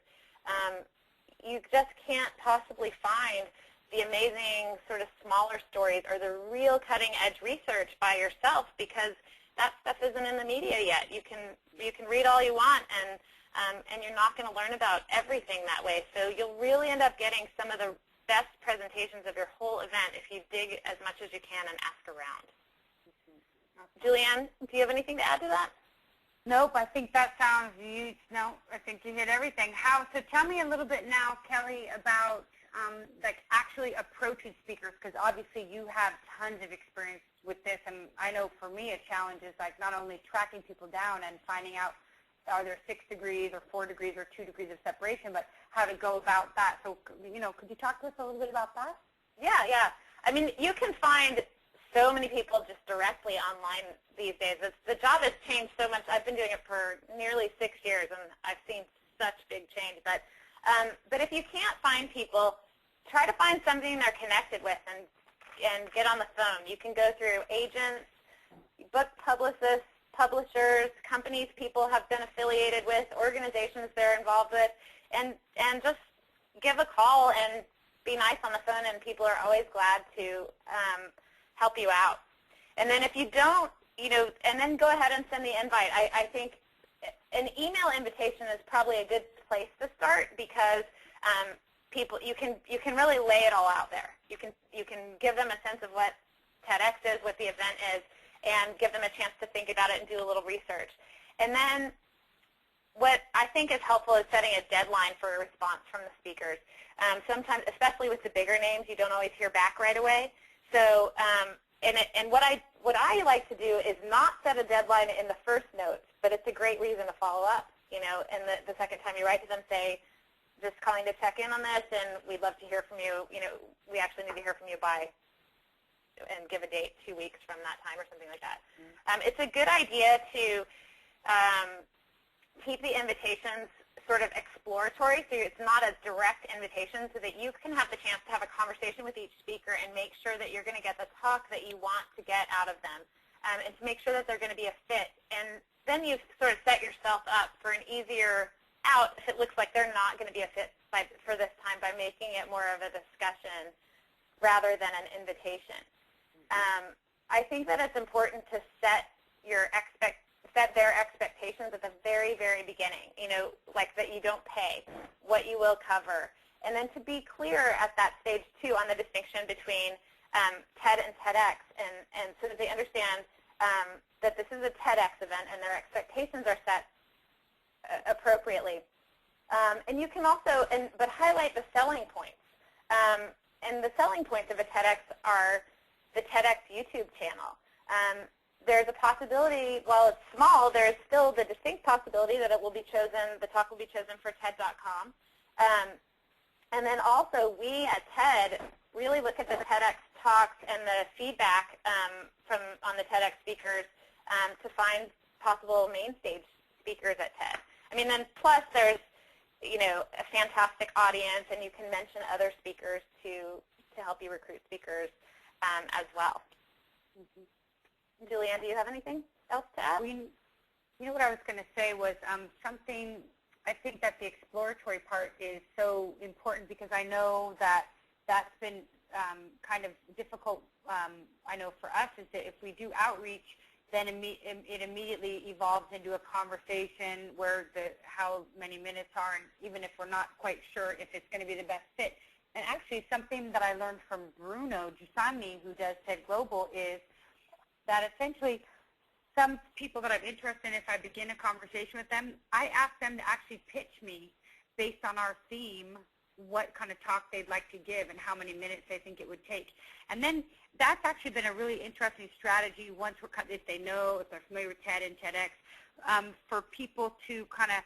You just can't possibly find the amazing sort of smaller stories or the real cutting-edge research by yourself, because that stuff isn't in the media yet. You can read all you want, and you're not going to learn about everything that way. So you'll really end up getting some of the best presentations of your whole event if you dig as much as you can and ask around. Julianne, do you have anything to add to that? Nope, I think that sounds huge. No, I think you hit everything. So tell me a little bit now, Kelly, about actually approaching speakers, because obviously you have tons of experience with this, and I know for me a challenge is not only tracking people down and finding out are there 6 degrees or 4 degrees or 2 degrees of separation, but how to go about that. So, could you talk to us a little bit about that? Yeah. I mean, you can find so many people just directly online these days. The job has changed so much. I've been doing it for nearly 6 years, and I've seen such big change. But if you can't find people, try to find something they're connected with and get on the phone. You can go through agents, book publicists, publishers, companies people have been affiliated with, organizations they're involved with, and just give a call and be nice on the phone, and people are always glad to help you out. And then if you don't, and then go ahead and send the invite. I think an email invitation is probably a good place to start, because people, you can really lay it all out there. You can give them a sense of what TEDx is, what the event is, and give them a chance to think about it and do a little research. And then what I think is helpful is setting a deadline for a response from the speakers. Sometimes, especially with the bigger names, you don't always hear back right away. So, and what I like to do is not set a deadline in the first notes, but it's a great reason to follow up. And the second time you write to them, say, just calling to check in on this, and we'd love to hear from you. We actually need to hear from you by, and give a date 2 weeks from that time or something like that. It's a good idea to keep the invitations sort of exploratory, so it's not a direct invitation, so that you can have the chance to have a conversation with each speaker and make sure that you're going to get the talk that you want to get out of them, and to make sure that they're going to be a fit. And then you sort of set yourself up for an easier out if it looks like they're not going to be a fit for this time, by making it more of a discussion rather than an invitation. I think that it's important to set their expectations at the very, very beginning, like that you don't pay, what you will cover. And then to be clear at that stage, too, on the distinction between TED and TEDx, and so that they understand that this is a TEDx event and their expectations are set appropriately. And you can also, but highlight the selling points. And the selling points of a TEDx are the TEDx YouTube channel. There's a possibility, while it's small, there's still the distinct possibility that it will be chosen, the talk will be chosen for TED.com. And then also, we at TED really look at the TEDx talks and the feedback on the TEDx speakers to find possible main stage speakers at TED. I mean, then plus there's, a fantastic audience, and you can mention other speakers to help you recruit speakers as well. Julianne, do you have anything else to add? What I was going to say was something, I think that the exploratory part is so important, because I know that that's been kind of difficult, I know for us, is that if we do outreach, then it immediately evolves into a conversation where how many minutes are, and even if we're not quite sure if it's going to be the best fit. And actually, something that I learned from Bruno Giussani, who does TED Global, is that essentially some people that I'm interested in, if I begin a conversation with them, I ask them to actually pitch me based on our theme what kind of talk they'd like to give and how many minutes they think it would take. And then that's actually been a really interesting strategy once if they know, if they're familiar with TED and TEDx, for people to kind of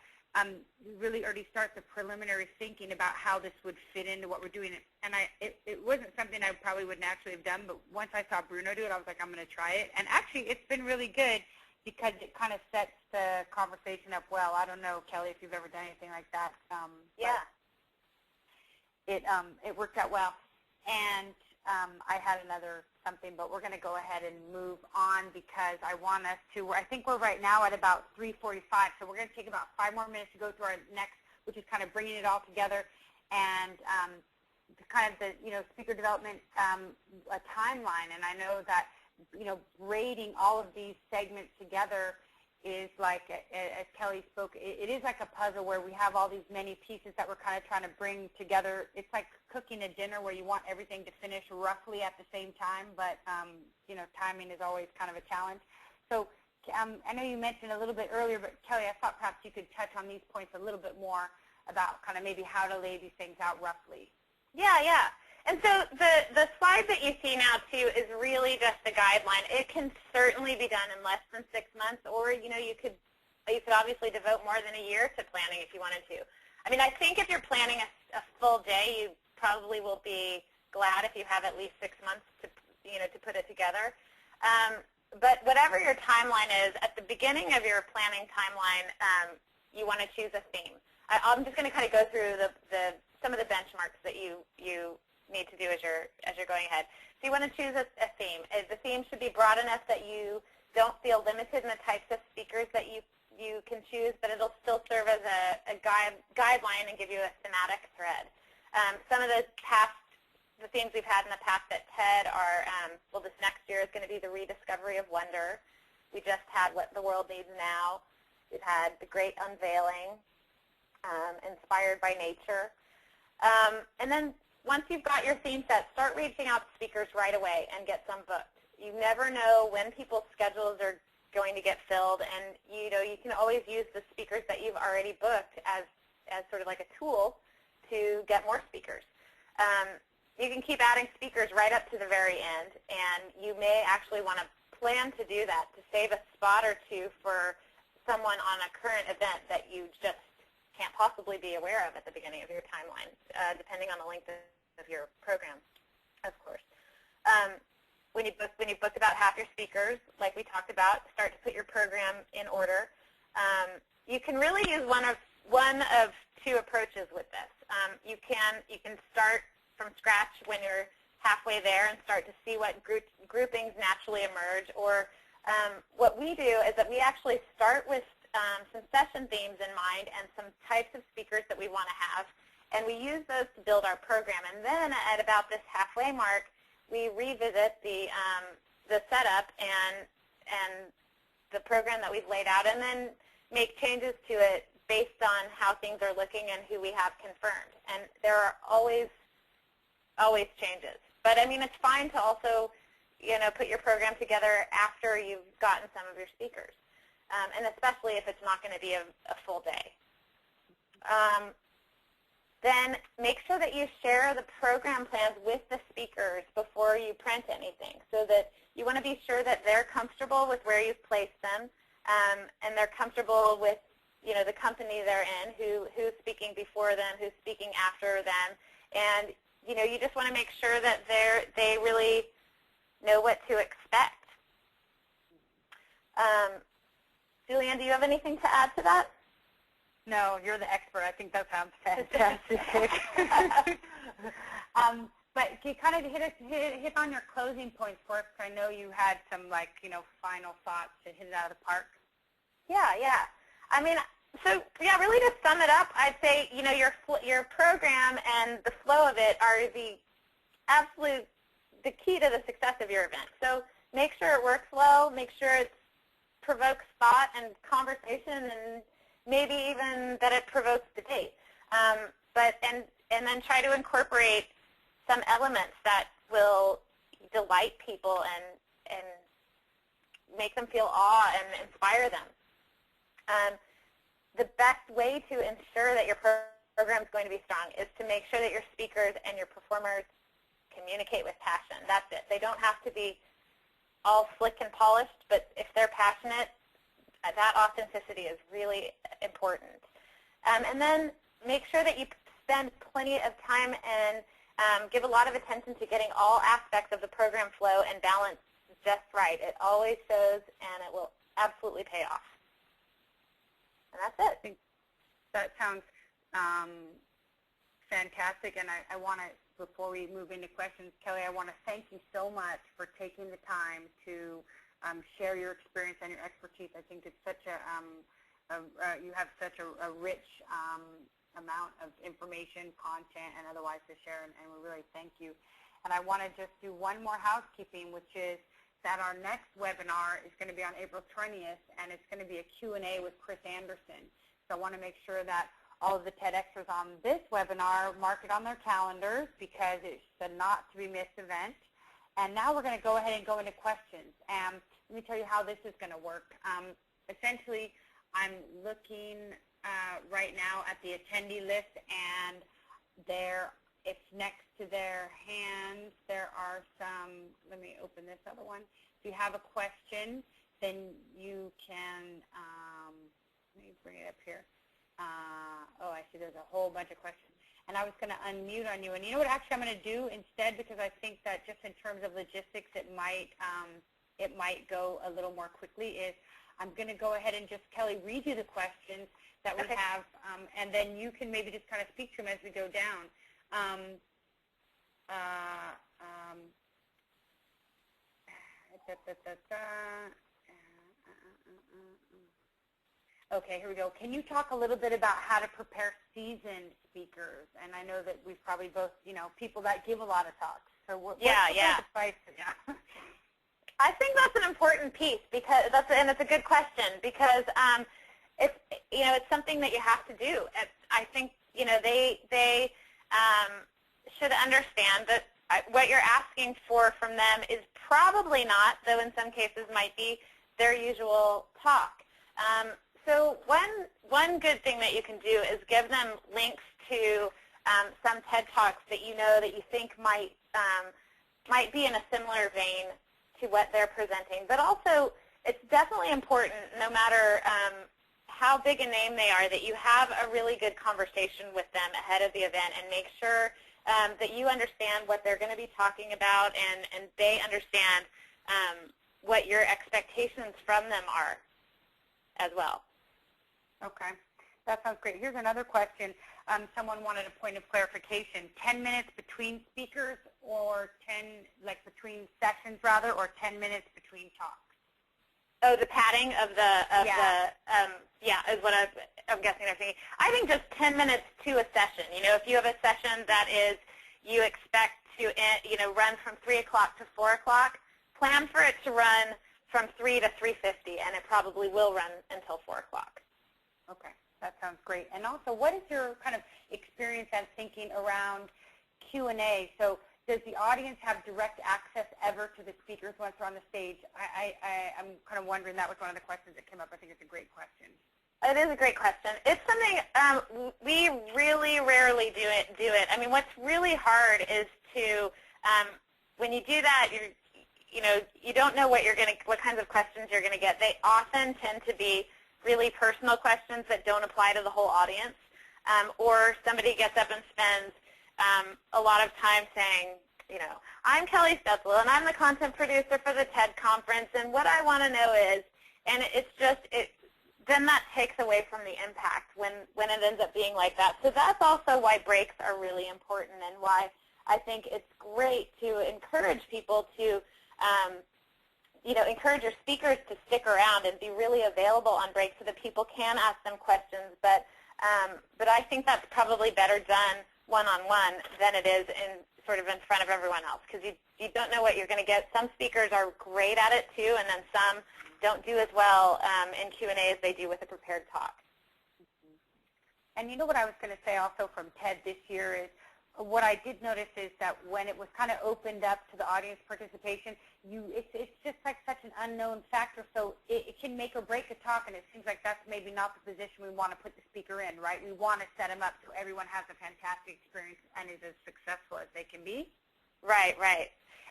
really already start the preliminary thinking about how this would fit into what we're doing. And it wasn't something I probably would naturally have done, but once I saw Bruno do it, I was like, I'm going to try it. And actually, it's been really good because it kind of sets the conversation up well. I don't know, Kelly, if you've ever done anything like that. Yeah. It worked out well. And I had another something, but we're going to go ahead and move on because I want us to, I think we're right now at about 3:45, so we're going to take about 5 more minutes to go through our next, which is kind of bringing it all together and kind of the, speaker development a timeline. And I know that, braiding all of these segments together is like, as Kelly spoke, it is like a puzzle where we have all these many pieces that we're kind of trying to bring together. It's like cooking a dinner where you want everything to finish roughly at the same time, but, timing is always kind of a challenge. So I know you mentioned a little bit earlier, but Kelly, I thought perhaps you could touch on these points a little bit more about kind of maybe how to lay these things out roughly. Yeah. And so the slide that you see now, too, is really just a guideline. It can certainly be done in less than 6 months, or, you could obviously devote more than a year to planning if you wanted to. I mean, I think if you're planning a full day, you probably will be glad if you have at least 6 months to, to put it together. But whatever your timeline is, at the beginning of your planning timeline, you want to choose a theme. I'm just going to kind of go through some of the benchmarks that you need to do as you're going ahead. So you want to choose a theme. The theme should be broad enough that you don't feel limited in the types of speakers that you can choose, but it'll still serve as a guideline and give you a thematic thread. Some of the themes we've had in the past at TED are, this next year is going to be the rediscovery of wonder. We just had What the World Needs Now. We've had The Great Unveiling, Inspired by Nature. And then once you've got your theme set, start reaching out to speakers right away and get some booked. You never know when people's schedules are going to get filled, and you can always use the speakers that you've already booked as sort of like a tool to get more speakers. You can keep adding speakers right up to the very end, and you may actually want to plan to do that, to save a spot or two for someone on a current event that you just can't possibly be aware of at the beginning of your timeline, depending on the length of your program, of course. When you've booked about half your speakers, like we talked about, start to put your program in order. You can really use one of 2 approaches with this. You can start from scratch when you're halfway there and start to see what groupings naturally emerge. Or what we do is that we actually start with some session themes in mind and some types of speakers that we want to have, and we use those to build our program. And then at about this halfway mark, we revisit the setup and the program that we've laid out, and then make changes to it based on how things are looking and who we have confirmed. And there are always changes. But I mean, it's fine to also, put your program together after you've gotten some of your speakers, and especially if it's not going to be a full day. Then make sure that you share the program plans with the speakers before you print anything, so that you want to be sure that they're comfortable with where you've placed them, and they're comfortable with the company they're in, who's speaking before them, who's speaking after them, and you just want to make sure that they really know what to expect. Julianne, do you have anything to add to that? No, you're the expert. I think that sounds fantastic. But you kind of hit on your closing points for us. I know you had some final thoughts to hit it out of the park. Yeah. I mean, so yeah, really to sum it up, I'd say your program and the flow of it are the key to the success of your event. So make sure it works well. Make sure it provokes thought and conversation, and maybe even that it provokes debate. And then try to incorporate some elements that will delight people and make them feel awe and inspire them. The best way to ensure that your program is going to be strong is to make sure that your speakers and your performers communicate with passion. That's it. They don't have to be all slick and polished, but if they're passionate, that authenticity is really important. And then make sure that you spend plenty of time and give a lot of attention to getting all aspects of the program flow and balance just right. It always shows, and it will absolutely pay off. And that's it. I think that sounds fantastic, and I want to, before we move into questions, Kelly, I want to thank you so much for taking the time to share your experience and your expertise. I think it's such you have such a rich amount of information, content, and otherwise to share, and we really thank you. And I want to just do one more housekeeping, which is that our next webinar is going to be on April 20th, and it's going to be a Q&A with Chris Anderson. So I want to make sure that all of the TEDxers on this webinar mark it on their calendars because it's a not-to-be-missed event. And now we're going to go ahead and go into questions. And let me tell you how this is going to work. Essentially, I'm looking right now at the attendee list, and it's next to their hands. There are some, let me open this other one. If you have a question, then you can, let me bring it up here. Oh, I see there's a whole bunch of questions. And I was going to unmute on you. And you know what actually I'm going to do instead, because I think that just in terms of logistics it might go a little more quickly, is I'm going to go ahead and just, Kelly, read you the questions that we have, and then you can maybe just kind of speak to them as we go down. Okay, here we go. Can you talk a little bit about how to prepare seasoned speakers? And I know that we've probably both, people that give a lot of talks. So what's the advice? Yeah. I think that's an important piece because and it's a good question because it's something that you have to do. I think they should understand that what you're asking for from them is probably not, though in some cases might be, their usual talk. So one good thing that you can do is give them links to some TED Talks that you know that you think might be in a similar vein to what they're presenting. But also, it's definitely important, no matter how big a name they are, that you have a really good conversation with them ahead of the event and make sure that you understand what they're going to be talking about and they understand what your expectations from them are as well. Okay. That sounds great. Here's another question. Someone wanted a point of clarification. 10 minutes between speakers or between sessions rather, or 10 minutes between talks? Oh, the padding of is what I'm guessing they're thinking. I think just 10 minutes to a session. If you have a session that is you expect to run from 3 o'clock to 4 o'clock, plan for it to run from 3 to 3:50, and it probably will run until 4 o'clock. Okay, that sounds great. And also, what is your kind of experience and thinking around Q&A? So does the audience have direct access ever to the speakers once they're on the stage? I'm kind of wondering, that was one of the questions that came up. I think it's a great question. It is a great question. It's something we really rarely do it. I mean, what's really hard is to, when you do that, you don't know what kinds of questions you're going to get. They often tend to be really personal questions that don't apply to the whole audience, or somebody gets up and spends a lot of time saying, I'm Kelly Stetzel, and I'm the content producer for the TED conference, and what I want to know is, and it's just, then that takes away from the impact when it ends up being like that. So that's also why breaks are really important, and why I think it's great to encourage people to encourage your speakers to stick around and be really available on breaks so that people can ask them questions. But I think that's probably better done one-on-one than it is in front of everyone else, because you don't know what you're going to get. Some speakers are great at it too, and then some don't do as well in Q&A as they do with a prepared talk. And you know what I was going to say also from TED this year is, what I did notice is that when it was kind of opened up to the audience participation, it's just like such an unknown factor, so it can make or break a talk, and it seems like that's maybe not the position we want to put the speaker in, right? We want to set them up so everyone has a fantastic experience and is as successful as they can be. Right.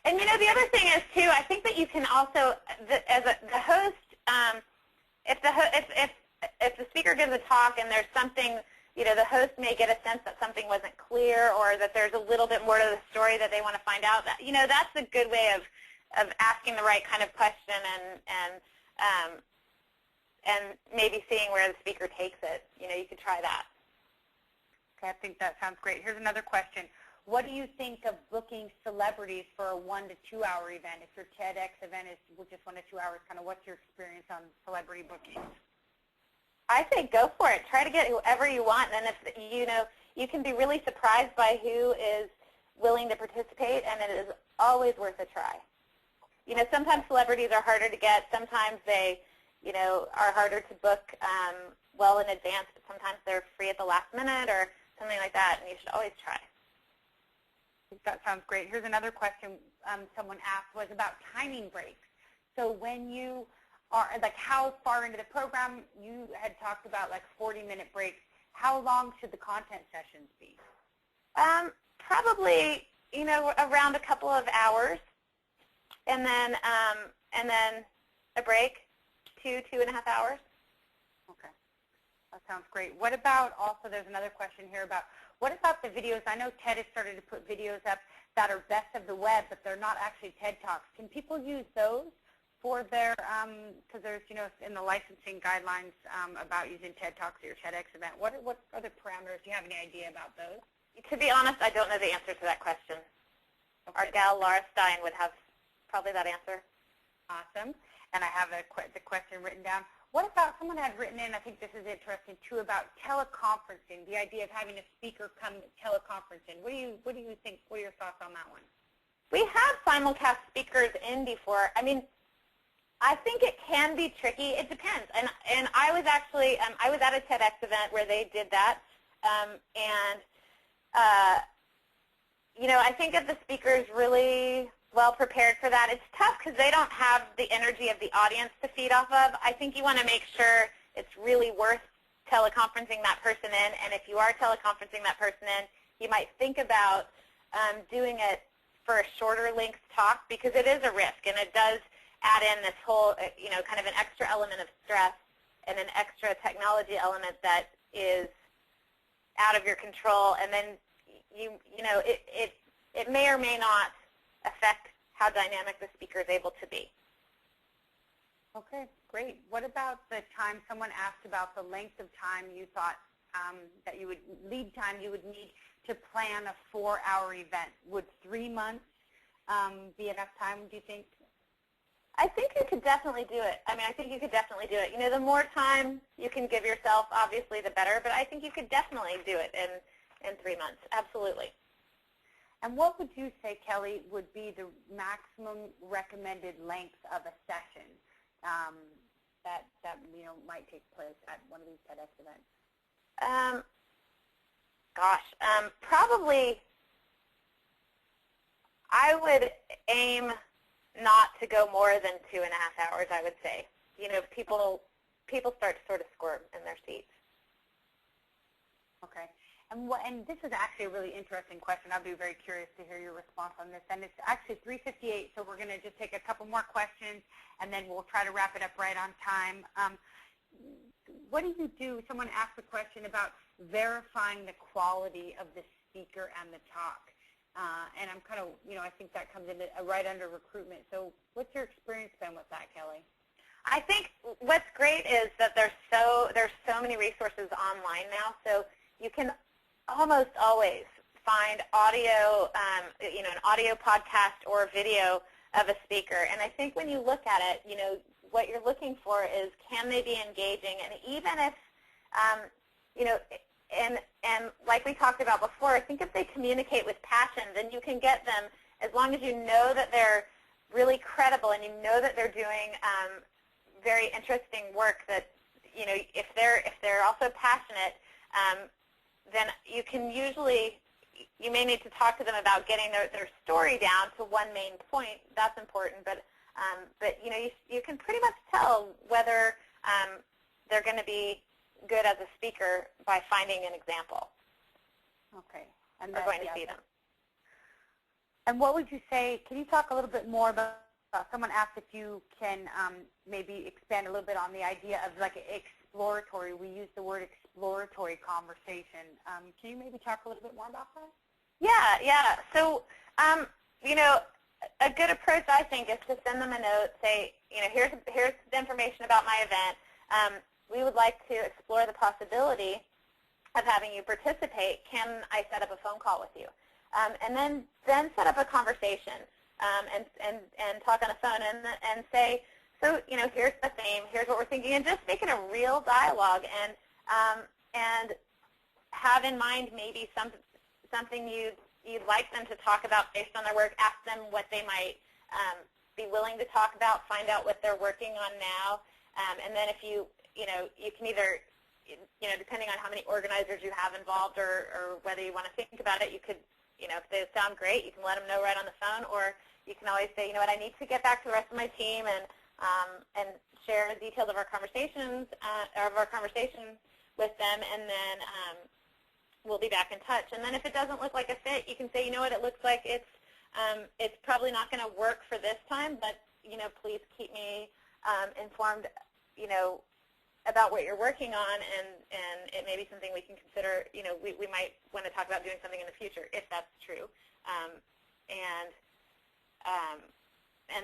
And the other thing is too, I think that you can also, as the host, if the speaker gives a talk and there's something, the host may get a sense that something wasn't clear, or that there's a little bit more to the story that they want to find out. That's a good way of asking the right kind of question and maybe seeing where the speaker takes it. You could try that. Okay, I think that sounds great. Here's another question. What do you think of booking celebrities for a 1 to 2 hour event? If your TEDx event is just 1 to 2 hours, kind of what's your experience on celebrity bookings? I say go for it. Try to get whoever you want, and if you can be really surprised by who is willing to participate, and it is always worth a try. Sometimes celebrities are harder to get. Sometimes they, are harder to book well in advance, but sometimes they're free at the last minute or something like that, and you should always try. I think that sounds great. Here's another question someone asked was about timing breaks. So when you are, how far into the program, you had talked about 40-minute breaks. How long should the content sessions be? Probably, around a couple of hours, and then a break, 2.5 hours. Okay, that sounds great. What about also, there's another question here about, what about the videos? I know TED has started to put videos up that are best of the web, but they're not actually TED Talks. Can people use those for their, because there's, in the licensing guidelines about using TED Talks at your TEDx event. What are the parameters? Do you have any idea about those? To be honest, I don't know the answer to that question. Okay. Our gal, Laura Stein, would have probably that answer. Awesome. And I have the question written down. What about, someone had written in, I think this is interesting too, about teleconferencing, the idea of having a speaker come teleconferencing. What do you think, what are your thoughts on that one? We have simulcast speakers in before. I think it can be tricky. It depends. And I was actually, I was at a TEDx event where they did that. I think if the speaker is really well prepared for that, it's tough because they don't have the energy of the audience to feed off of. I think you want to make sure it's really worth teleconferencing that person in. And if you are teleconferencing that person in, you might think about doing it for a shorter length talk because it is a risk and it does add in this whole, kind of an extra element of stress and an extra technology element that is out of your control, and then it may or may not affect how dynamic the speaker is able to be. Okay, great. What about the time? Someone asked about the length of time you thought that you would, lead time you would need to plan a 4-hour event. Would 3 months be enough time, do you think? I think you could definitely do it. I think you could definitely do it. The more time you can give yourself, obviously, the better. But I think you could definitely do it in 3 months. Absolutely. And what would you say, Kelly, would be the maximum recommended length of a session that might take place at one of these TEDx events? Probably I would aim not to go more than 2.5 hours, I would say. People start to sort of squirm in their seats. Okay. And this is actually a really interesting question. I'll be very curious to hear your response on this. And it's actually 3:58, so we're going to just take a couple more questions, and then we'll try to wrap it up right on time. What do you do? Someone asked a question about verifying the quality of the speaker and the talk. And I'm kind of, I think that comes in right under recruitment. So what's your experience been with that, Kelly? I think what's great is that there's so many resources online now. So you can almost always find audio, an audio podcast or video of a speaker. And I think when you look at it, what you're looking for is, can they be engaging? And even if, and like we talked about before, I think if they communicate with passion, then you can get them, as long as you know that they're really credible and you know that they're doing very interesting work, that, if they're also passionate, then you can usually, you may need to talk to them about getting their story down to one main point. That's important, but you can pretty much tell whether they're going to be good as a speaker by finding an example. Okay. And we're going to see them. And what would you say, can you talk a little bit more about, someone asked if you can maybe expand a little bit on the idea of exploratory, we use the word exploratory conversation. Can you maybe talk a little bit more about that? Yeah. So, a good approach, I think, is to send them a note, say, here's the information about my event. we would like to explore the possibility of having you participate. Can I set up a phone call with you? And then set up a conversation and talk on the phone and say, so, here's the theme, here's what we're thinking, and just make it a real dialogue and have in mind maybe something you'd like them to talk about based on their work. Ask them what they might be willing to talk about, find out what they're working on now, and then if you can either, depending on how many organizers you have involved or whether you want to think about it, you could, if they sound great, you can let them know right on the phone, or you can always say, I need to get back to the rest of my team and share the details of our conversations, with them, and then we'll be back in touch. And then if it doesn't look like a fit, you can say, it looks like it's probably not going to work for this time, but please keep me informed, about what you're working on, and it may be something we can consider. We might want to talk about doing something in the future if that's true. And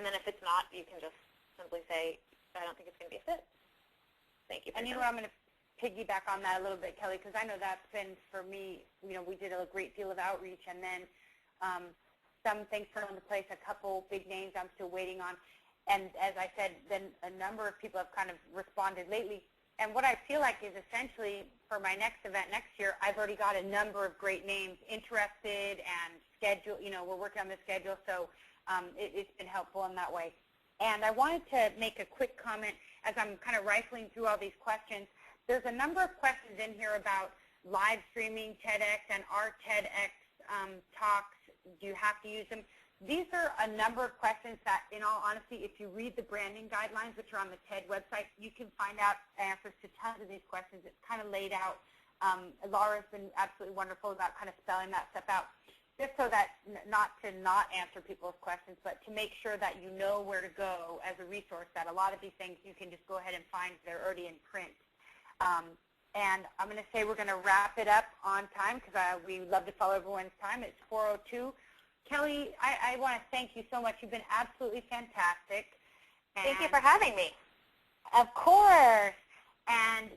then if it's not, you can just simply say, I don't think it's going to be a fit. Thank you. And I'm going to piggyback on that a little bit, Kelly, because I know that's been, for me, we did a great deal of outreach, and then some things fell into place, a couple big names I'm still waiting on. And as I said, then a number of people have kind of responded lately. And what I feel like is essentially for my next event next year, I've already got a number of great names interested and schedule. We're working on the schedule, so it's been helpful in that way. And I wanted to make a quick comment as I'm kind of rifling through all these questions. There's a number of questions in here about live streaming TEDx and our TEDx talks. Do you have to use them? These are a number of questions that, in all honesty, if you read the branding guidelines, which are on the TED website, you can find out answers to tons of these questions. It's kind of laid out. Laura's been absolutely wonderful about kind of spelling that stuff out, just so that not to not answer people's questions, but to make sure that you know where to go as a resource, that a lot of these things you can just go ahead and find. They're already in print. And I'm going to say we're going to wrap it up on time because we love to follow everyone's time. It's 4:02. Kelly, I want to thank you so much. You've been absolutely fantastic. And thank you for having me. Of course. And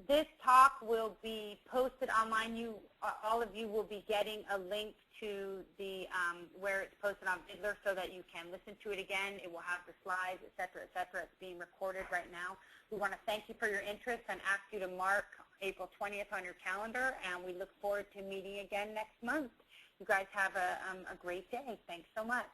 this talk will be posted online. All of you will be getting a link to the where it's posted on Vidler so that you can listen to it again. It will have the slides, et cetera, et cetera. It's being recorded right now. We want to thank you for your interest and ask you to mark April 20th on your calendar, and we look forward to meeting again next month. You guys have a great day. Thanks so much.